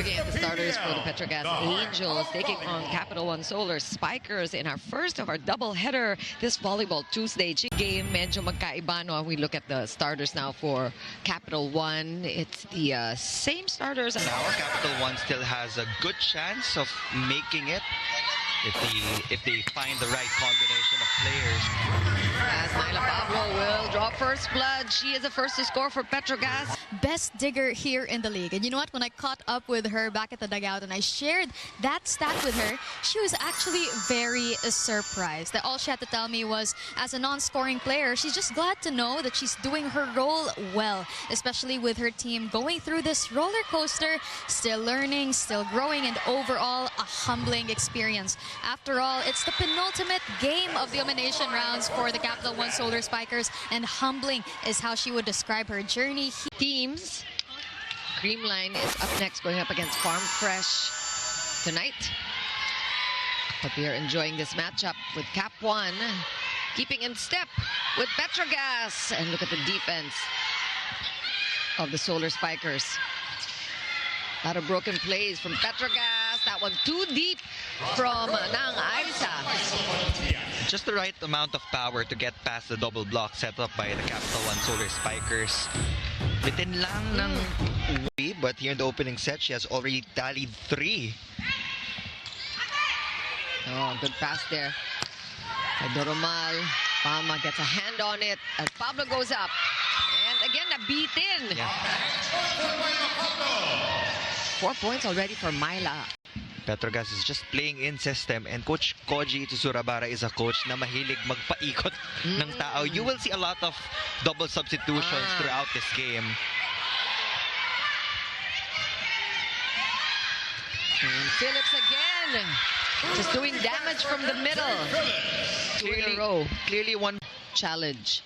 Looking at the starters for the Petrogas Angels taking on Capital One Solar Spikers in our first of our doubleheader this Volleyball Tuesday game. Medyo magkaiba, no? We look at the starters now for Capital One. It's the same starters. Now Capital One still has a good chance of making it if they find the right combination of players. As Myla Pablo will draw first blood. She is the first to score for Petrogas. Best digger here in the league. And you know what? When I caught up with her back at the dugout and I shared that stat with her, she was actually very surprised. That all she had to tell me was, as a non-scoring player, she's just glad to know that she's doing her role well, especially with her team going through this roller coaster, still learning, still growing, and overall a humbling experience. After all, it's the penultimate game of the elimination rounds for the Capital One Solar Spikers, and humbling is how she would describe her journey. Teams, Creamline is up next, going up against Farm Fresh tonight. But we are enjoying this matchup with Cap One keeping in step with Petrogas. And look at the defense of the Solar Spikers. A lot of broken plays from Petrogas. That one too deep from Nang Aisa. Just the right amount of power to get past the double block set up by the Capital One Solar Spikers. Bitin lang ng uwi, but here in the opening set, she has already tallied 3. Oh, good pass there. Doromal. Palma gets a hand on it as Pablo goes up. And again, nabitin. Yeah. 4 points already for Myla. Petrogas is just playing in system, and Coach Koji Tsurabara is a coach na mahilig magpaikot ng tao. You will see a lot of double substitutions throughout this game. And Phillips again, just doing damage from the middle. Two in a row. Clearly one challenge.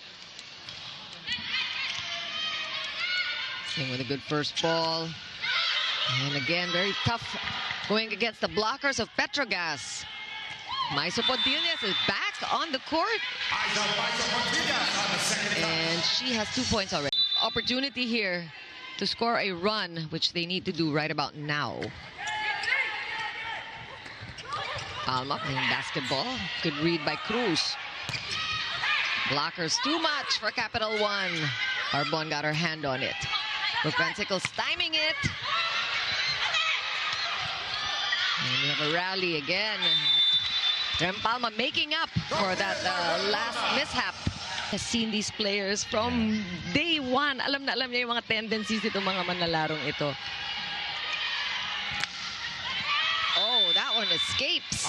Same with a good first ball. And again, very tough going against the blockers of Petrogas. Maiso Pontillas is back on the court. And she has 2 points already. Opportunity here to score a run, which they need to do right about now. Alma playing basketball. Good read by Cruz. Blockers too much for Capital One. Arbon got her hand on it. Propensicle timing it. And we have a rally again. Rem Palma making up for that last mishap. Has seen these players from day one. Alam na alam niya yung mga tendencies nito mga manlalarong ito. Oh, that one escapes.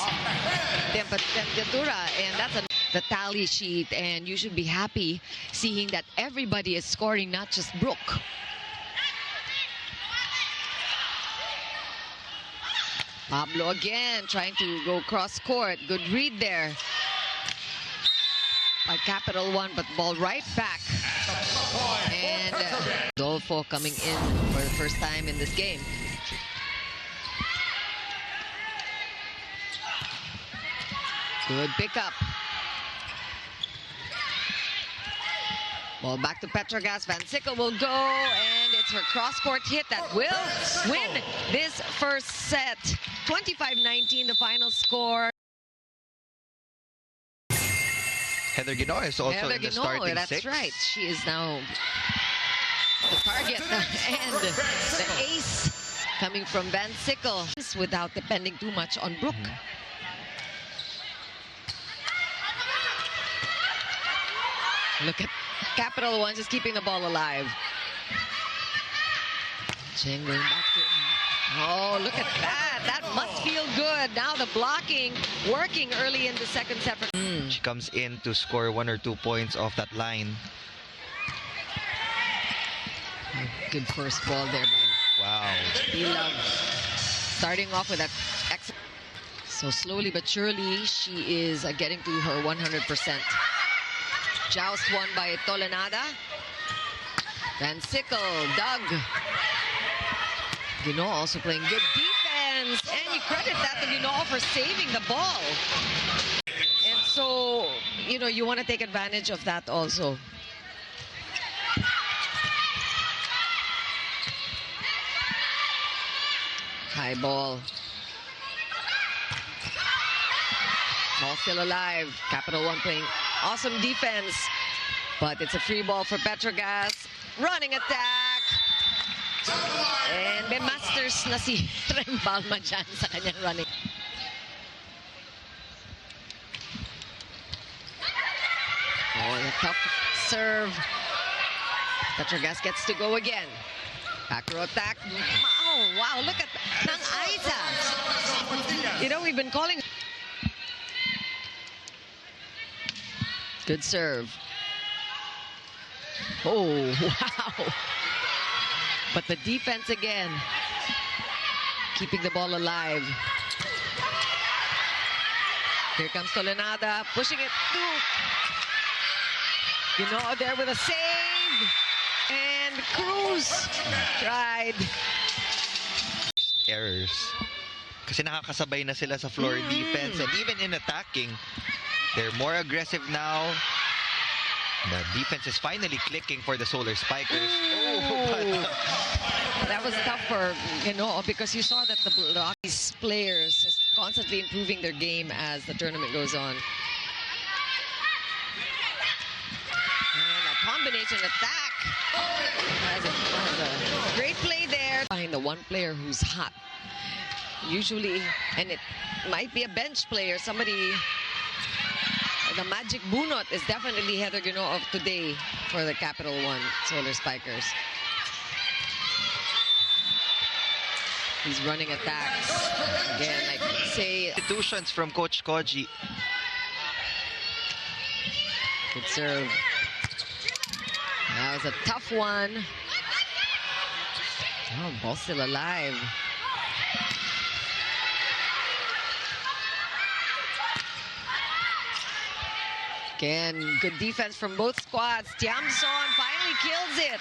Temperatura, and that's the tally sheet. And you should be happy seeing that everybody is scoring, not just Brooke. Pablo again trying to go cross court. Good read there by Capital One, but ball right back. And Dolfo coming in for the first time in this game. Good pickup. Ball back to Petrogas. Van Sickle will go, and it's her cross-court hit that will win this first set. 25-19, the final score. Heather Gino is also in the starting that's six. Right. She is now the target and the ace coming from Van Sickle without depending too much on Brooke. Look at Capital One just keeping the ball alive. Cheng going back to... Oh, look at that. That must feel good. Now the blocking working early in the second set. She comes in to score 1 or 2 points off that line. Good first ball there by Wow. starting off with that excellent. So slowly but surely she is getting to her 100%. Joust won by Tolenada. Van Sickle, Doug. Gino also playing good defense. And you credit that to Gino for saving the ball. And so, you know, you want to take advantage of that also. High ball. Ball still alive. Capital One playing awesome defense. But it's a free ball for Petrogas. Running attack. And may masters na si Rem Palma dyan sa kanyang running. Oh, a tough serve. Petrogas gets to go again. Back row attack. Oh, wow, look at Nang Aiza. You know, we've been calling... Good serve. Oh, wow. But the defense again, keeping the ball alive. Here comes Tolenada, pushing it through. You know, there with a save. And Cruz tried. Errors. Kasi nakakasabay na sila sa floor defense, and even in attacking, they're more aggressive now. The defense is finally clicking for the Solar Spikers. Oh, that was tough for, you know, because you saw that the Rockies players is constantly improving their game as the tournament goes on. And a combination attack. Has a great play there. Find the one player who's hot. Usually, and it might be a bench player, somebody. The magic bunot is definitely Heather Guino of today for the Capital One Solar Spikers. He's running attacks. Again, like say... Institutions from Coach Koji. Good serve. That was a tough one. Oh, ball still alive. Again, good defense from both squads. Tiamson finally kills it.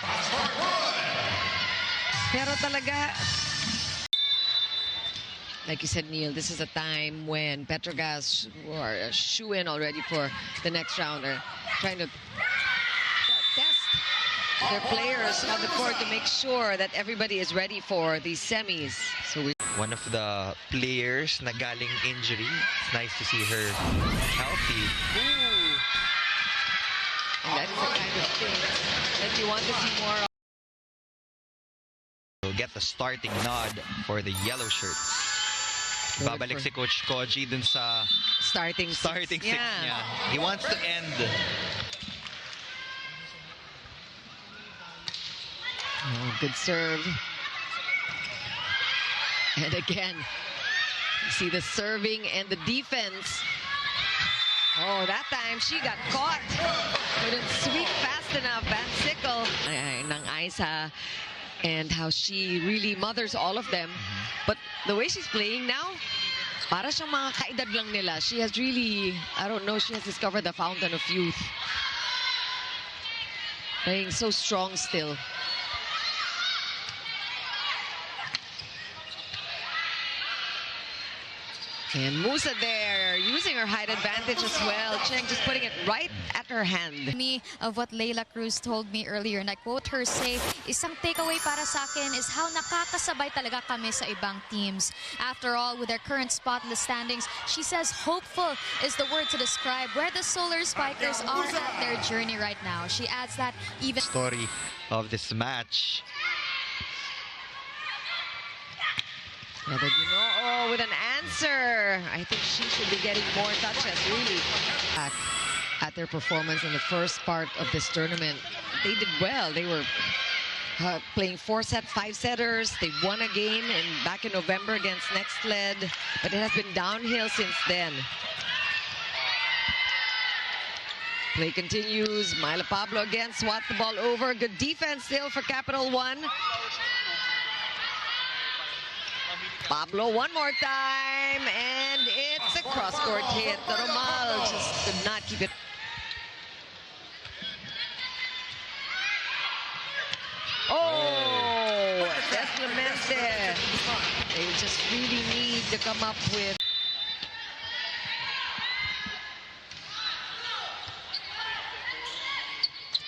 Pero talaga, like you said, Neil, this is a time when Petrogas are shoo-in already for the next round. They're trying to test their players on the court to make sure that everybody is ready for these semis. So one of the players na galing injury. It's nice to see her healthy. And that is the kind of thing that you want to see more of. Will get the starting nod for the yellow shirts. Babalik si Coach Koji dun sa starting six niya. He wants to end. Oh, good serve. And again, you see the serving and the defense. Oh, that time she got caught. Couldn't sweep fast enough. Van Sickle. Nang Aiza, and how she really mothers all of them. But the way she's playing now, para siyang mga kaedad lang nila. She has really, I don't know, she has discovered the fountain of youth. Playing so strong still. And Musa there, using her height advantage as well. Cheng just putting it right at her hand. Me of what Leila Cruz told me earlier, and I quote her say, isang takeaway para sa akin is how nakakasabay talaga kami sa ibang teams. After all, with their current spot in the standings, she says hopeful is the word to describe where the Solar Spikers are at their journey right now. She adds that even... Story of this match. Heather Guino with an answer. I think she should be getting more touches, really. At their performance in the first part of this tournament, they did well. They were playing 4-set, 5-setters. They won a game back in November against Nextled, but it has been downhill since then. Play continues. Myla Pablo again swats the ball over. Good defense still for Capital One. Pablo one more time, and it's a cross-court hit. The Romal just could not keep it. Oh, Clemente. They just really need to come up with.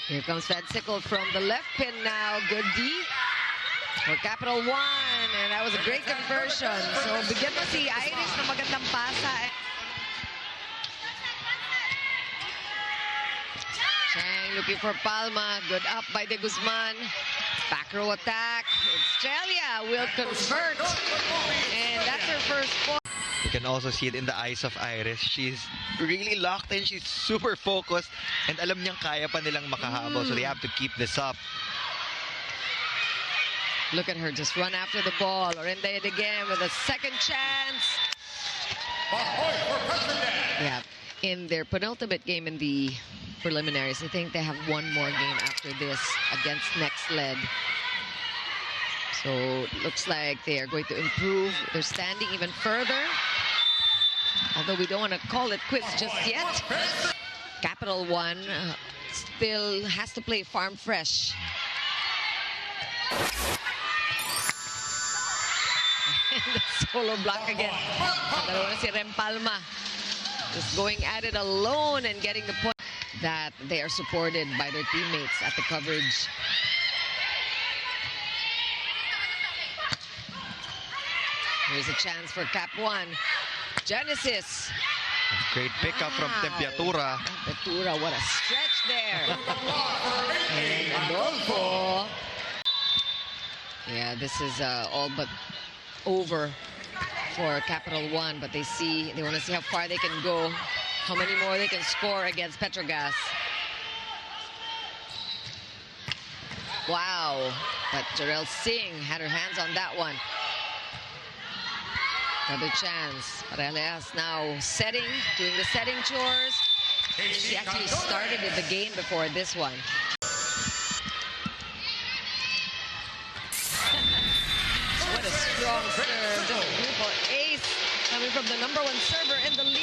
Here comes Van Sickle from the left pin now. Good D for Capital One. And that was a great conversion. So bigyan mo si Iris na magandang pasa. Chang looking for Palma. Good up by De Guzman. Back row attack. Australia will convert. And that's her first point. You can also see it in the eyes of Iris. She's really locked in. She's super focused. And alam niyang kaya pa nilang makahabol. So they have to keep this up. Look at her just run after the ball. Orenda it again with a second chance. Yeah, in their penultimate game in the preliminaries, I think they have one more game after this against next leg. So it looks like they are going to improve their standing even further. Although we don't want to call it quits just yet. Capital One still has to play Farm Fresh. And the solo block again. Dalawa na si Rem Palma. Just going at it alone and getting the point that they are supported by their teammates at the coverage. Here's a chance for Cap One. Genesis. Great pickup from Tempiatura. Tempiatura, what a stretch there. And Adolfo. Yeah, this is all but over for Capital One, but they want to see how far they can go, how many more they can score against Petrogas. Wow, but Jarrell Singh had her hands on that one. Another chance. Paraleas now doing the setting chores. She actually started in the game before this one. What a strong serve. Just a beautiful ace coming from the #1 server in the league.